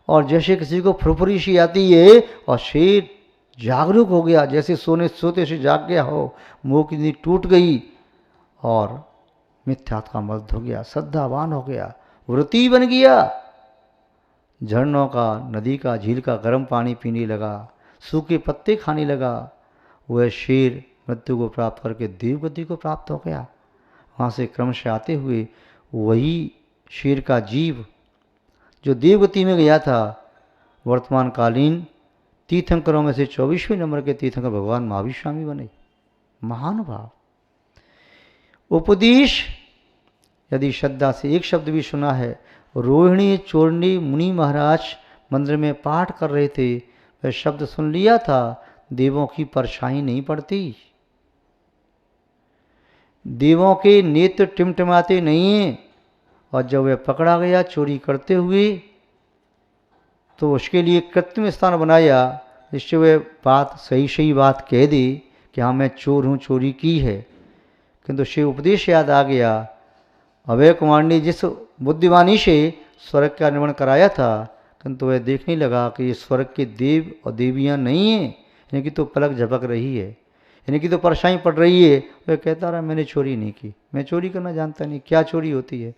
और जैसे किसी को फुरफुरी सी आती है और शेर जागरूक हो गया, जैसे सोते से जाग गया हो, मोह की नींद टूट गई और मिथ्यात्व का मर्द हो गया, श्रद्धावान हो गया, व्रती बन गया, झरनों का, नदी का, झील का गर्म पानी पीने लगा, सूखे पत्ते खाने लगा। वह शेर मृत्यु को प्राप्त करके देवगति को प्राप्त हो गया। वहाँ से क्रमशः आते हुए वही शेर का जीव जो देवगति में गया था, वर्तमान कालीन तीर्थंकरों में से 24वें नंबर के तीर्थंकर भगवान महावीर स्वामी बने। महानुभाव। उपदेश यदि श्रद्धा से एक शब्द भी सुना है, रोहिणी चोरनी मुनि महाराज मंदिर में पाठ कर रहे थे, वह शब्द सुन लिया था, देवों की परछाई नहीं पड़ती, देवों के नेत्र टिमटिमाते नहीं हैं। और जब वह पकड़ा गया चोरी करते हुए तो उसके लिए कृत्रिम स्थान बनाया, जिससे वह बात सही बात कह दे कि हाँ मैं चोर हूँ, चोरी की है। किंतु शिव उपदेश याद आ गया। अभय कुमार ने जिस बुद्धिमानी से स्वर्ग का निर्माण कराया था, किंतु वह देखने लगा कि ये स्वर्ग के देव और देवियाँ नहीं हैं, इनकी तो पलक झपक रही है, इनकी तो परछाई पड़ रही है। वह कहता रहा मैंने चोरी नहीं की, मैं चोरी करना जानता नहीं, क्या चोरी होती है।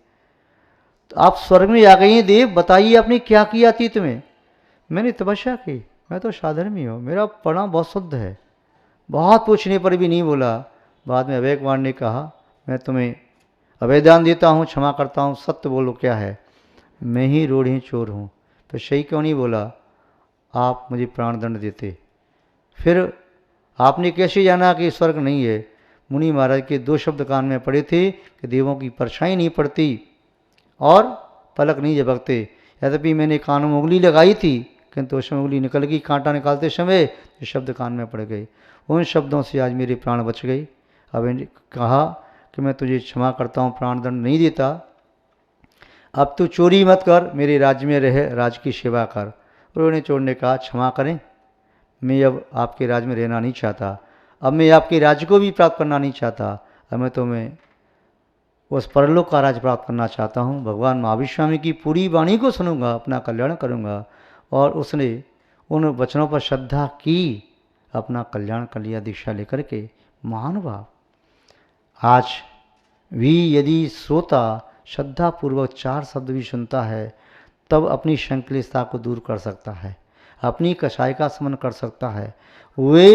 तो आप स्वर्ग में आ गए हैं देव, बताइए आपने क्या किया अतीत में। मैंने तपस्या की, मैं तो साधर्मी हूँ, मेरा परिणाम बहुत शुद्ध है। बहुत पूछने पर भी नहीं बोला। बाद में अभय कुमार ने कहा मैं तुम्हें अभयदान देता हूँ, क्षमा करता हूँ, सत्य बोलो क्या है। मैं ही रोढ़ी चोर हूँ। तो सही क्यों नहीं बोला, आप मुझे प्राण दंड देते। फिर आपने कैसे जाना कि स्वर्ग नहीं है। मुनि महाराज के 2 शब्द कान में पड़े थे कि देवों की परछाई नहीं पड़ती और पलक नहीं झपकते। यद्यपि मैंने कान में उंगली लगाई थी, किंतु उसमें उंगली निकल गई, कांटा निकालते समय ये शब्द कान में पड़ गए। उन शब्दों से आज मेरे प्राण बच गए। अब इन्हें कहा कि मैं तुझे क्षमा करता हूँ, प्राण दंड नहीं देता, अब तू चोरी मत कर, मेरे राज्य में रह, राज की सेवा कर। उन्होंने चोर ने कहा क्षमा करें, मैं अब आपके राज्य में रहना नहीं चाहता, अब मैं आपके राज्य को भी प्राप्त करना नहीं चाहता, अब मैं तुम्हें उस परलोक का राज प्राप्त करना चाहता हूँ। भगवान महावीर स्वामी की पूरी वाणी को सुनूंगा, अपना कल्याण करूँगा। और उसने उन वचनों पर श्रद्धा की, अपना कल्याण कर लिया दीक्षा लेकर के। महानुभाव। आज भी यदि श्रोता श्रद्धापूर्वक 4 शब्द भी सुनता है, तब अपनी संकलितता को दूर कर सकता है, अपनी कसाई का समन कर सकता है, वे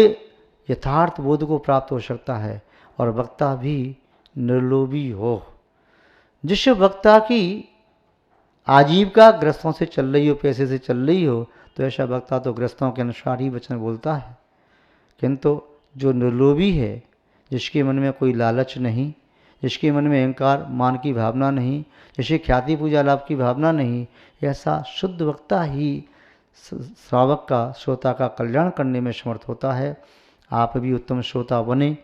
यथार्थ बोध को प्राप्त हो सकता है और वक्ता भी निर्लोभी हो। जिस वक्ता की आजीविका ग्रस्तों से चल रही हो, पैसे से चल रही हो, तो ऐसा वक्ता तो ग्रस्तों के अनुसार ही वचन बोलता है। किंतु जो निर्लोभी है, जिसके मन में कोई लालच नहीं, जिसके मन में अहंकार मान की भावना नहीं, जिसे ख्याति पूजा लाभ की भावना नहीं, ऐसा शुद्ध वक्ता ही श्रावक का, श्रोता का कल्याण करने में समर्थ होता है। आप भी उत्तम श्रोता बने,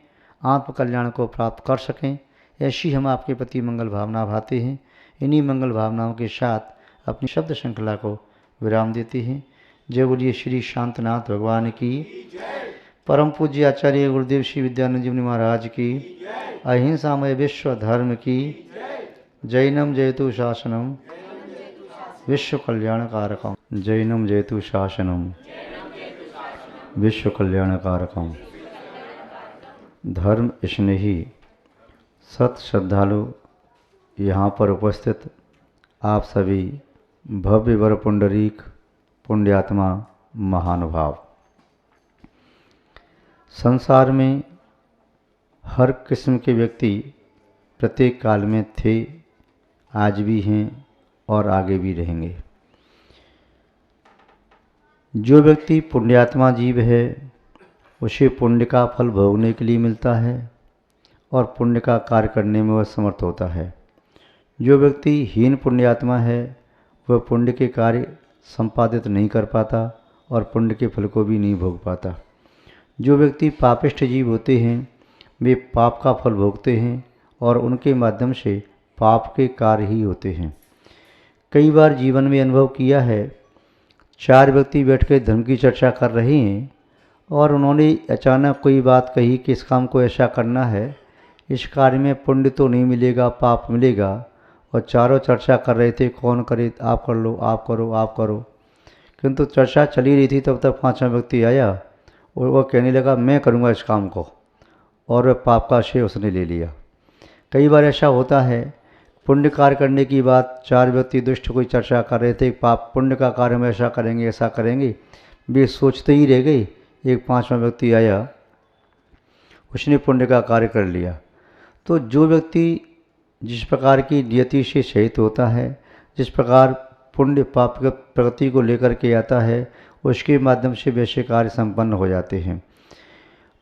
आत्म कल्याण को प्राप्त कर सकें, ऐसी हम आपके प्रति मंगल भावना भाते हैं। इन्हीं मंगल भावनाओं के साथ अपनी शब्द श्रृंखला को विराम देते हैं। जय बोलिए श्री शांतनाथ भगवान की, परम पूज्य आचार्य गुरुदेव श्री विद्यानंद जी महाराज की, अहिंसामय विश्व धर्म की, जैनम जयतु शासनम विश्व कल्याणकारकम, जैनम जयतु शासनम विश्व कल्याणकारकम। धर्म स्नेही सत श्रद्धालु यहाँ पर उपस्थित आप सभी भव्य वर पुंडरीक पुण्यात्मा महानुभाव, संसार में हर किस्म के व्यक्ति प्रत्येक काल में थे, आज भी हैं और आगे भी रहेंगे। जो व्यक्ति पुण्यात्मा जीव है, उसे पुण्य का फल भोगने के लिए मिलता है और पुण्य का कार्य करने में वह समर्थ होता है। जो व्यक्ति हीन पुण्यात्मा है, वह पुण्य के कार्य संपादित नहीं कर पाता और पुण्य के फल को भी नहीं भोग पाता। जो व्यक्ति पापिष्ठ जीव होते हैं, वे पाप का फल भोगते हैं और उनके माध्यम से पाप के कार्य ही होते हैं। कई बार जीवन में अनुभव किया है, 4 व्यक्ति बैठकर धर्म की चर्चा कर रहे हैं और उन्होंने अचानक कोई बात कही कि इस काम को ऐसा करना है, इस कार्य में पुण्य तो नहीं मिलेगा, पाप मिलेगा। और चारों चर्चा कर रहे थे, कौन करे, आप कर लो, आप करो, आप करो। किंतु चर्चा चली रही थी तब तक पांचवा व्यक्ति आया और वह कहने लगा मैं करूँगा इस काम को, और वह पाप का श्रेय उसने ले लिया। कई बार ऐसा होता है, पुण्य कार्य करने की बात चार व्यक्ति दुष्ट कोई चर्चा कर रहे थे, पाप पुण्य का कार्य हम ऐसा करेंगे, वे सोचते ही रह गए। एक पांचवा व्यक्ति आया, उसने पुण्य का कार्य कर लिया। तो जो व्यक्ति जिस प्रकार की नियति से सहित होता है, जिस प्रकार पुण्य पाप की प्रगति को लेकर के आता है, उसके माध्यम से वैसे कार्य संपन्न हो जाते हैं।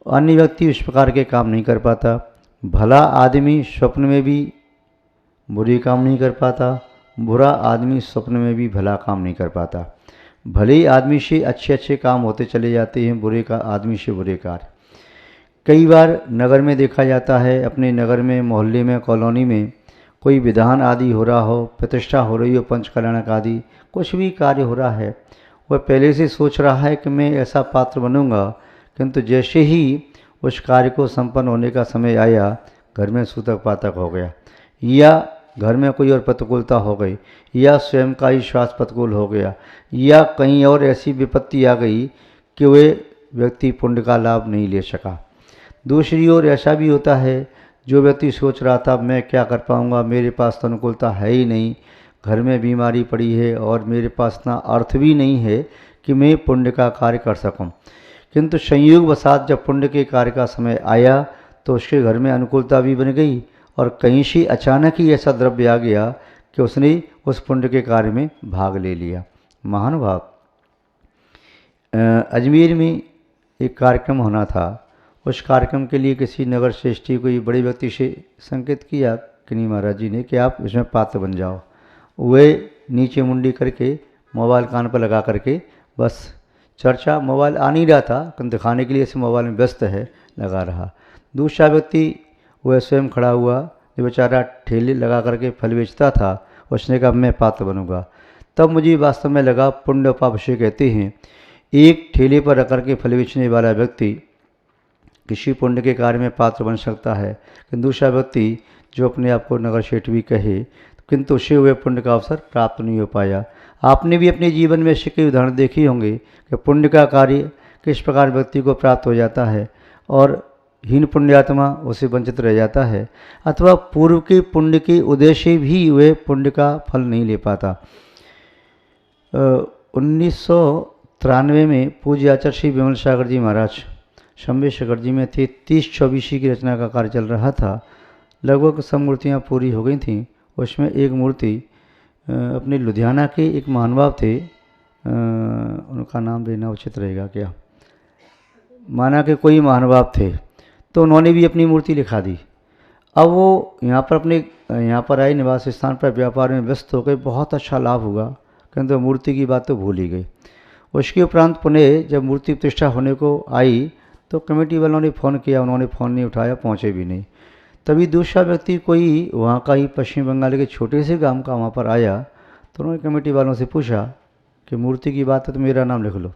अन्य व्यक्ति उस प्रकार के काम नहीं कर पाता। भला आदमी स्वप्न में भी बुरी काम नहीं कर पाता, बुरा आदमी स्वप्न में भी भला काम नहीं कर पाता। भले ही आदमी से अच्छे अच्छे काम होते चले जाते हैं, बुरे का आदमी से बुरे कार्य। कई बार नगर में देखा जाता है, अपने नगर में, मोहल्ले में, कॉलोनी में कोई विधान आदि हो रहा हो, प्रतिष्ठा हो रही हो, पंच कल्याणक आदि कुछ भी कार्य हो रहा है, वह पहले से सोच रहा है कि मैं ऐसा पात्र बनूंगा, किंतु जैसे ही उस कार्य को संपन्न होने का समय आया, घर में सूतक पातक हो गया, या घर में कोई और प्रतिकूलता हो गई, या स्वयं का ही श्वास प्रतिकूल हो गया, या कहीं और ऐसी विपत्ति आ गई कि वे व्यक्ति पुण्य का लाभ नहीं ले सका। दूसरी ओर ऐसा भी होता है, जो व्यक्ति सोच रहा था मैं क्या कर पाऊंगा, मेरे पास तो अनुकूलता है ही नहीं, घर में बीमारी पड़ी है और मेरे पास इतना अर्थ भी नहीं है कि मैं पुण्य का कार्य कर सकूं, किंतु संयोग वसात जब पुण्य के कार्य का समय आया तो उसके घर में अनुकूलता भी बन गई, और कहीं से अचानक ही ऐसा द्रव्य आ गया कि उसने उस पुण्य के कार्य में भाग ले लिया। महानुभाव, अजमेर में एक कार्यक्रम होना था। उस कार्यक्रम के लिए किसी नगर श्रेष्ठी कोई बड़े व्यक्ति से संकेत किया कि नहीं महाराज जी ने कि आप इसमें पात्र बन जाओ। वे नीचे मुंडी करके मोबाइल कान पर लगा करके बस चर्चा, मोबाइल आ नहीं रहा था किंतु दिखाने के लिए इस मोबाइल में व्यस्त है, लगा रहा। दूसरा व्यक्ति वह स्वयं खड़ा हुआ, जो बेचारा ठेले लगा करके फल बेचता था, उसने कहा मैं पात्र बनूंगा। तब मुझे वास्तव में लगा, पुण्य पाप उसे कहते हैं। एक ठेले पर रख करके फल बेचने वाला व्यक्ति किसी पुण्य के कार्य में पात्र बन सकता है, किंतु दूसरा व्यक्ति जो अपने आप को नगर शेठ भी कहे, किंतु उसे हुए पुण्य का अवसर प्राप्त नहीं हो पाया। आपने भी अपने जीवन में ऐसे कई उदाहरण देखे होंगे कि पुण्य का कार्य किस प्रकार व्यक्ति को प्राप्त हो जाता है और हीन पुण्यात्मा उसे वंचित रह जाता है, अथवा पूर्व के पुण्य के उदय से भी वह पुण्य का फल नहीं ले पाता। 1993 में पूज्य आचार्य श्री विमल सागर जी महाराज शंभे सागर जी में थे। 30-24 की रचना का कार्य चल रहा था। लगभग सब मूर्तियाँ पूरी हो गई थीं। उसमें एक मूर्ति अपने लुधियाना के एक महानुभाव थे, उनका नाम देना उचित रहेगा क्या, माना कि कोई महानुभाव थे, तो उन्होंने भी अपनी मूर्ति लिखा दी। अब वो यहाँ पर आए, निवास स्थान पर व्यापार में व्यस्त हो गए, बहुत अच्छा लाभ हुआ, किंतु मूर्ति की बात तो भूल ही गई। उसके उपरांत पुनः जब मूर्ति प्रतिष्ठा होने को आई तो कमेटी वालों ने फ़ोन किया, उन्होंने फ़ोन नहीं उठाया, पहुँचे भी नहीं। तभी दूसरा व्यक्ति कोई वहाँ का ही पश्चिम बंगाल के छोटे से गांव का वहाँ पर आया, तो उन्होंने कमेटी वालों से पूछा कि मूर्ति की बात है तो मेरा नाम लिख लो।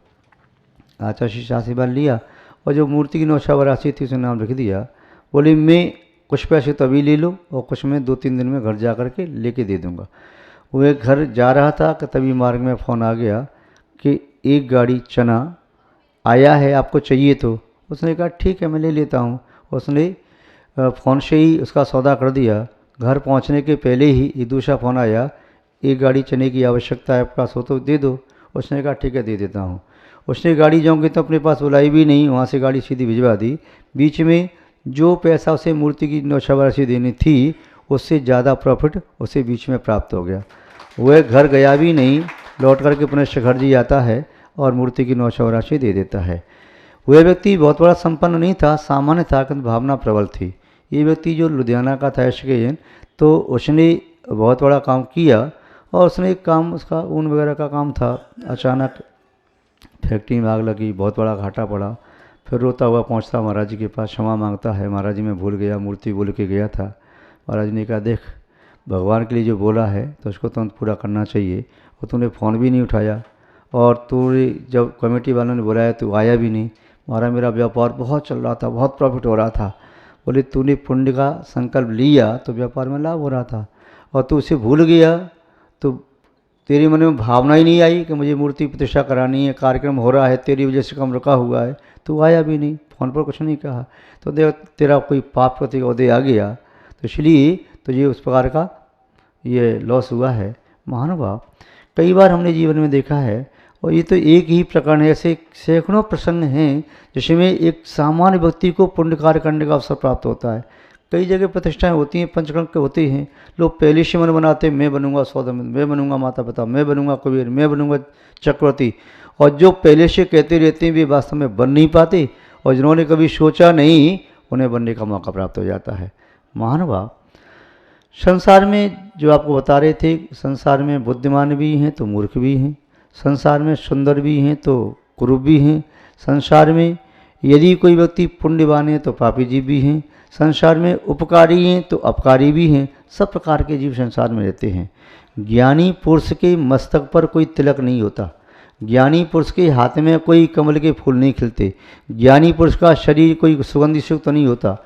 आचार्य से आशीर्वाद लिया और जो मूर्ति की नौछावर राशि थी उसने नाम लिख दिया। बोले मैं कुछ पैसे तो अभी ले लो और कुछ मैं 2-3 दिन में घर जा कर के लेके दे दूँगा। वो एक घर जा रहा था कि तभी मार्ग में फ़ोन आ गया कि एक गाड़ी चना आया है, आपको चाहिए तो। उसने कहा ठीक है मैं ले लेता हूँ। उसने फ़ोन से ही उसका सौदा कर दिया। घर पहुँचने के पहले ही एक दूसरा फ़ोन आया, एक गाड़ी चने की आवश्यकता है, आपके पास हो तो दे दो। उसने कहा ठीक है दे देता हूँ। उसने गाड़ी जाऊँगी तो अपने पास बुलाई भी नहीं, वहाँ से गाड़ी सीधी भिजवा दी। बीच में जो पैसा उसे मूर्ति की नौछावर राशि देनी थी उससे ज़्यादा प्रॉफिट उसे बीच में प्राप्त हो गया। वह घर गया भी नहीं, लौट करके पुनः घर जी आता है और मूर्ति की नौछावर राशि दे देता है। वह व्यक्ति बहुत बड़ा संपन्न नहीं था, सामान्य था, किंतु भावना प्रबल थी। ये व्यक्ति जो लुधियाना का था एसके, तो उसने बहुत बड़ा काम किया और उसने एक काम, उसका ऊन वगैरह का काम था, अचानक फैक्ट्री में आग लगी, बहुत बड़ा घाटा पड़ा। फिर रोता हुआ पहुंचता महाराज जी के पास, क्षमा मांगता है, महाराज जी मैं भूल गया, मूर्ति बोल के गया था। महाराज ने कहा देख भगवान के लिए जो बोला है तो उसको तुरंत पूरा करना चाहिए, और तूने फ़ोन भी नहीं उठाया और तू जब कमेटी वालों ने बुलाया तो आया भी नहीं। महाराज मेरा व्यापार बहुत चल रहा था, बहुत प्रॉफिट हो रहा था। बोले तूने पुण्य का संकल्प लिया तो व्यापार में लाभ हो रहा था और तू उसे भूल गया तो तेरे मन में भावना ही नहीं आई कि मुझे मूर्ति प्रतिष्ठा करानी है, कार्यक्रम हो रहा है, तेरी वजह से कम रुका हुआ है, तू आया भी नहीं, फ़ोन पर कुछ नहीं कहा, तो देख तेरा कोई पाप प्रति उदय आ गया, तो इसलिए तुझे उस प्रकार का ये लॉस हुआ है। महानुभाव, कई बार हमने जीवन में देखा है, और ये तो एक ही प्रकरण है, ऐसे सैकड़ों प्रसंग हैं जिसमें एक सामान्य व्यक्ति को पुण्य कार्य करने का अवसर प्राप्त होता है। कई जगह प्रतिष्ठाएं होती हैं, पंचकर्म के होते हैं, लोग पहले से मन बनाते हैं, मैं बनूंगा सौदामित्र, मैं बनूंगा माता पिता, मैं बनूंगा कबीर, मैं बनूंगा चक्रवर्ती, और जो पहले से कहते रहते हैं वे वास्तव में बन नहीं पाते, और जिन्होंने कभी सोचा नहीं उन्हें बनने का मौका प्राप्त हो जाता है। महानुभाव, संसार में जो आपको बता रहे थे, संसार में बुद्धिमान भी हैं तो मूर्ख भी हैं, संसार में सुंदर भी हैं तो कुरूप भी हैं, संसार में यदि कोई व्यक्ति पुण्यवान है तो पापी जीव भी हैं, संसार में उपकारी हैं तो अपकारी भी हैं, सब प्रकार के जीव संसार में रहते हैं। ज्ञानी पुरुष के मस्तक पर कोई तिलक नहीं होता, ज्ञानी पुरुष के हाथ में कोई कमल के फूल नहीं खिलते, ज्ञानी पुरुष का शरीर कोई सुगंधित युक्त नहीं होता,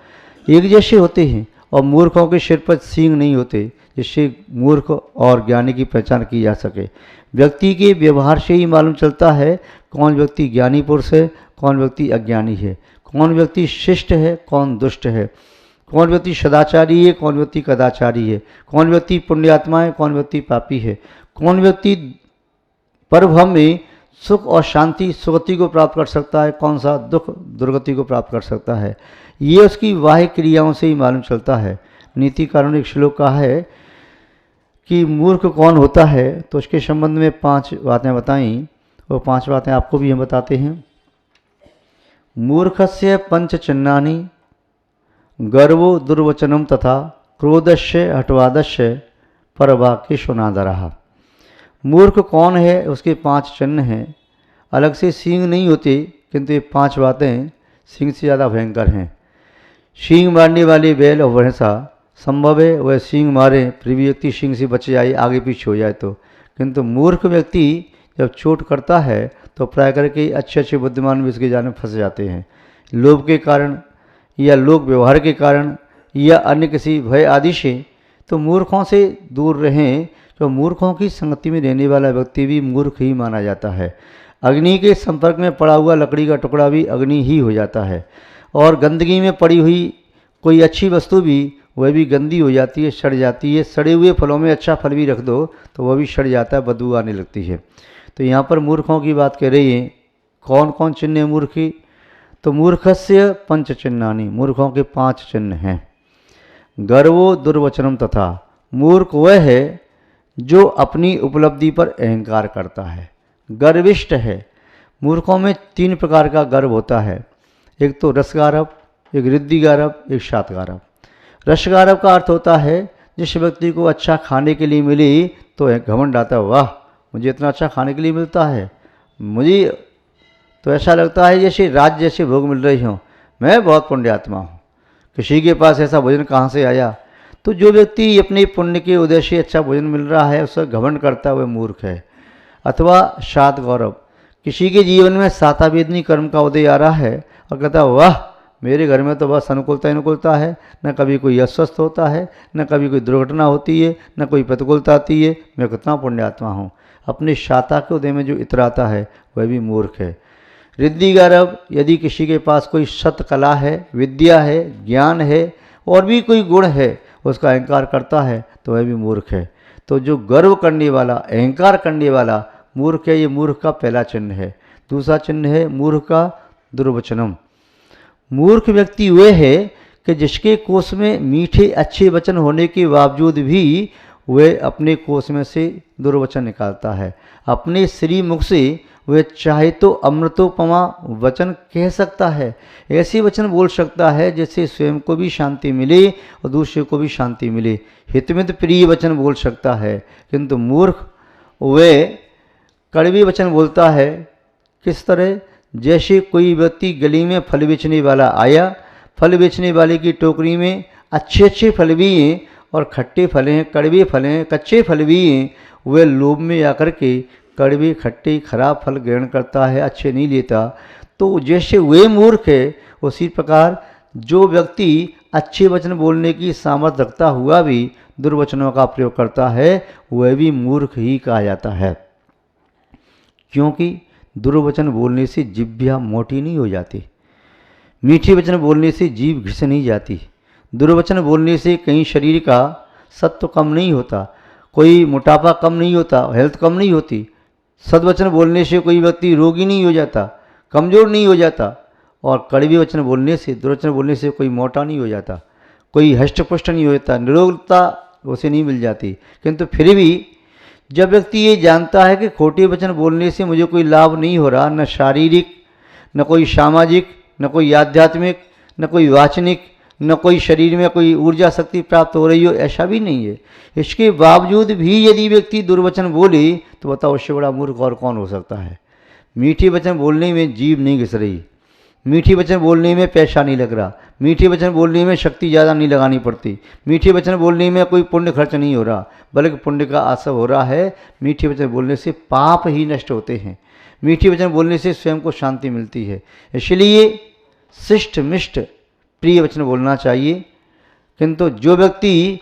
एक जैसे होते हैं। और मूर्खों के सिर पर सींग नहीं होते, जिससे मूर्ख और ज्ञानी की पहचान की जा सके। व्यक्ति के व्यवहार से ही मालूम चलता है कौन व्यक्ति ज्ञानी पुरुष है, कौन व्यक्ति अज्ञानी है, कौन व्यक्ति शिष्ट है, कौन दुष्ट है, कौन व्यक्ति सदाचारी है, कौन व्यक्ति कदाचारी है, कौन व्यक्ति पुण्यात्मा है, कौन व्यक्ति पापी है, कौन व्यक्ति परभ्रम में सुख और शांति सुगति को प्राप्त कर सकता है, कौन सा दुख दुर्गति को प्राप्त कर सकता है। ये उसकी बाह्य क्रियाओं से ही मालूम चलता है। नीतिकारों ने एक श्लोक कहा है कि मूर्ख कौन होता है, तो उसके संबंध में 5 बातें बताईं, वो 5 बातें आपको भी हम बताते हैं। मूर्खस्य पंच चिन्हानि गर्वो दुर्वचनम तथा क्रोधस्य हठवादस्य परवाक्येषु। मूर्ख कौन है, उसके 5 चिन्ह हैं। अलग से सींग नहीं होते, किंतु ये 5 बातें सींग से ज़्यादा भयंकर हैं। सींग मारने वाले बैल और भैंसा संभव है वह सींग मारे, फिर भी व्यक्ति सींग से बच जाए, आगे पीछे हो जाए तो, किंतु मूर्ख व्यक्ति जब चोट करता है तो प्राय करके अच्छे अच्छे बुद्धिमान भी उसके जाल में फंस जाते हैं। लोभ के कारण या लोक व्यवहार के कारण या अन्य किसी भय आदि से। तो मूर्खों से दूर रहें। तो मूर्खों की संगति में रहने वाला व्यक्ति भी मूर्ख ही माना जाता है। अग्नि के संपर्क में पड़ा हुआ लकड़ी का टुकड़ा भी अग्नि ही हो जाता है, और गंदगी में पड़ी हुई कोई अच्छी वस्तु भी वह भी गंदी हो जाती है, सड़ जाती है। सड़े हुए फलों में अच्छा फल भी रख दो तो वह भी सड़ जाता है, बदबू आने लगती है। तो यहाँ पर मूर्खों की बात कह रही है। कौन कौन चिन्ह है मूर्खी? तो मूर्खस्य पंच चिन्हानि, मूर्खों के 5 चिन्ह हैं। गर्वो दुर्वचनम तथा, मूर्ख वह है जो अपनी उपलब्धि पर अहंकार करता है, गर्विष्ठ है। मूर्खों में 3 प्रकार का गर्व होता है, एक तो रसगारव, एक रिद्धिगारव, एक शातगारव। रसगारव का अर्थ होता है जिस व्यक्ति को अच्छा खाने के लिए मिले तो घमंड आता है, वाह मुझे इतना अच्छा खाने के लिए मिलता है, मुझे तो ऐसा लगता है जैसे राज जैसे भोग मिल रही हों, मैं बहुत पुण्यात्मा हूँ, किसी के पास ऐसा भोजन कहाँ से आया। तो जो व्यक्ति अपने पुण्य के उदय से अच्छा भोजन मिल रहा है उसका घमंड करता है, वह मूर्ख है। अथवा शात गौरव, किसी के जीवन में सातावेदनी कर्म का उदय आ रहा है और कहता है वाह मेरे घर में तो बस अनुकूलता अनुकूलता है, न कभी कोई अस्वस्थ होता है, न कभी कोई दुर्घटना होती है, न कोई प्रतिकूलता आती है, मैं कितना पुण्यात्मा हूँ। अपने शाता के उदय में जो इतराता है वह भी मूर्ख है। रिद्धिगारव, यदि किसी के पास कोई सत्कला है, विद्या है, ज्ञान है और भी कोई गुण है, उसका अहंकार करता है तो वह भी मूर्ख है। तो जो गर्व करने वाला, अहंकार करने वाला मूर्ख है, ये मूर्ख का पहला चिन्ह है। दूसरा चिन्ह है मूर्ख का दुर्वचनम। मूर्ख व्यक्ति वह है कि जिसके कोष में मीठे अच्छे वचन होने के बावजूद भी वह अपने कोष में से दुर्वचन निकालता है। अपने श्री मुख से वह चाहे तो अमृतोपमा वचन कह सकता है, ऐसे वचन बोल सकता है जिससे स्वयं को भी शांति मिले और दूसरे को भी शांति मिले। हितमित प्रिय वचन बोल सकता है, किंतु मूर्ख वह कड़वे वचन बोलता है। किस तरह? जैसे कोई व्यक्ति गली में फल बेचने वाला आया, फल बेचने वाले की टोकरी में अच्छे अच्छे फल भी हैं और खट्टे फल हैं, कड़वे फल हैं, कच्चे फल भी हैं। वह लोभ में आकर के कड़वे खट्टे खराब फल ग्रहण करता है, अच्छे नहीं लेता। तो जैसे वे मूर्ख है, उसी प्रकार जो व्यक्ति अच्छे वचन बोलने की सामर्थ्य रखता हुआ भी दुर्वचनों का प्रयोग करता है, वह भी मूर्ख ही कहा जाता है। क्योंकि दुर्वचन बोलने से जिह्वा मोटी नहीं हो जाती, मीठे वचन बोलने से जीभ घिस नहीं जाती, दुर्वचन बोलने से कहीं शरीर का सत्व कम नहीं होता, कोई मोटापा कम नहीं होता, हेल्थ कम नहीं होती। सद्वचन बोलने से कोई व्यक्ति रोगी नहीं हो जाता, कमज़ोर नहीं हो जाता, और कड़वे वचन बोलने से, दुर्वचन बोलने से कोई मोटा नहीं हो जाता, कोई हष्ट-पुष्ट नहीं हो जाता, निरोगता उसे नहीं मिल जाती। किंतु फिर भी जब व्यक्ति ये जानता है कि खोटे वचन बोलने से मुझे कोई लाभ नहीं हो रहा, न शारीरिक, न कोई सामाजिक, न कोई आध्यात्मिक, न कोई वाचनिक, न कोई शरीर में कोई ऊर्जा शक्ति प्राप्त हो रही हो, ऐसा भी नहीं है, इसके बावजूद भी यदि व्यक्ति दुर्वचन बोले तो बताओ उससे बड़ा मूर्ख और कौन हो सकता है। मीठे वचन बोलने में जीभ नहीं घिस रही, मीठे वचन बोलने में पैसा नहीं लग रहा, मीठे वचन बोलने में शक्ति ज़्यादा नहीं लगानी पड़ती, मीठे वचन बोलने में कोई पुण्य खर्च नहीं हो रहा, बल्कि पुण्य का आसव हो रहा है। मीठे वचन बोलने से पाप ही नष्ट होते हैं, मीठे वचन बोलने से स्वयं को शांति मिलती है। इसलिए शिष्ट मिष्ट प्रिय वचन बोलना चाहिए। किंतु जो व्यक्ति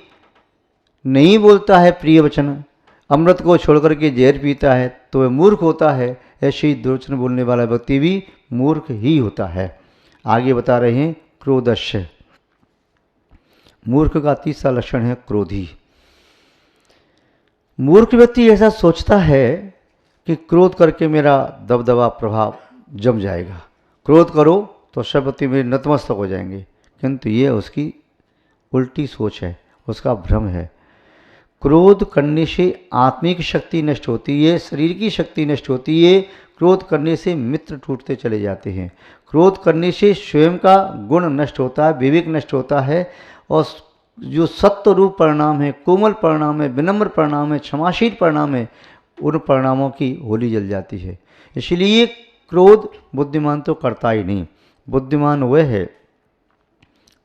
नहीं बोलता है प्रिय वचन, अमृत को छोड़कर के जहर पीता है, तो वह मूर्ख होता है। ऐसे ही दुर्वचन बोलने वाला व्यक्ति भी मूर्ख ही होता है। आगे बता रहे हैं क्रोधस्य। मूर्ख का तीसरा लक्षण है क्रोधी। मूर्ख व्यक्ति ऐसा सोचता है कि क्रोध करके मेरा दबदबा प्रभाव जम जाएगा, क्रोध करो तो सब व्यक्ति मेरे नतमस्तक हो जाएंगे। किंतु ये उसकी उल्टी सोच है, उसका भ्रम है। क्रोध करने से आत्मिक शक्ति नष्ट होती है, शरीर की शक्ति नष्ट होती है। क्रोध करने से मित्र टूटते चले जाते हैं, क्रोध करने से स्वयं का गुण नष्ट होता है, विवेक नष्ट होता है, और जो सत्य रूप परिणाम है, कोमल परिणाम है, विनम्र परिणाम है, क्षमाशील परिणाम है, उन परिणामों की होली जल जाती है। इसलिए क्रोध बुद्धिमान तो करता ही नहीं। बुद्धिमान वह है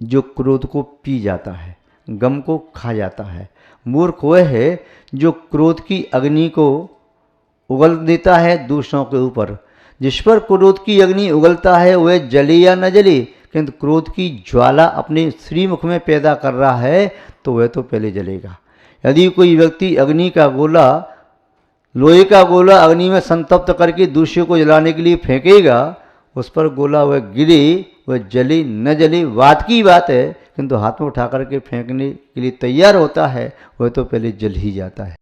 जो क्रोध को पी जाता है, गम को खा जाता है। मूर्ख वह है जो क्रोध की अग्नि को उगल देता है दूसरों के ऊपर। जिस पर क्रोध की अग्नि उगलता है वह जले या न जले, किंतु क्रोध की ज्वाला अपने श्रीमुख में पैदा कर रहा है तो वह तो पहले जलेगा। यदि कोई व्यक्ति अग्नि का गोला, लोहे का गोला अग्नि में संतप्त करके दूसरे को जलाने के लिए फेंकेगा, उस पर गोला वह गिरे, वह जले न जले बात की बात है, किंतु हाथ में उठा करके फेंकने के लिए तैयार होता है, वह तो पहले जल ही जाता है।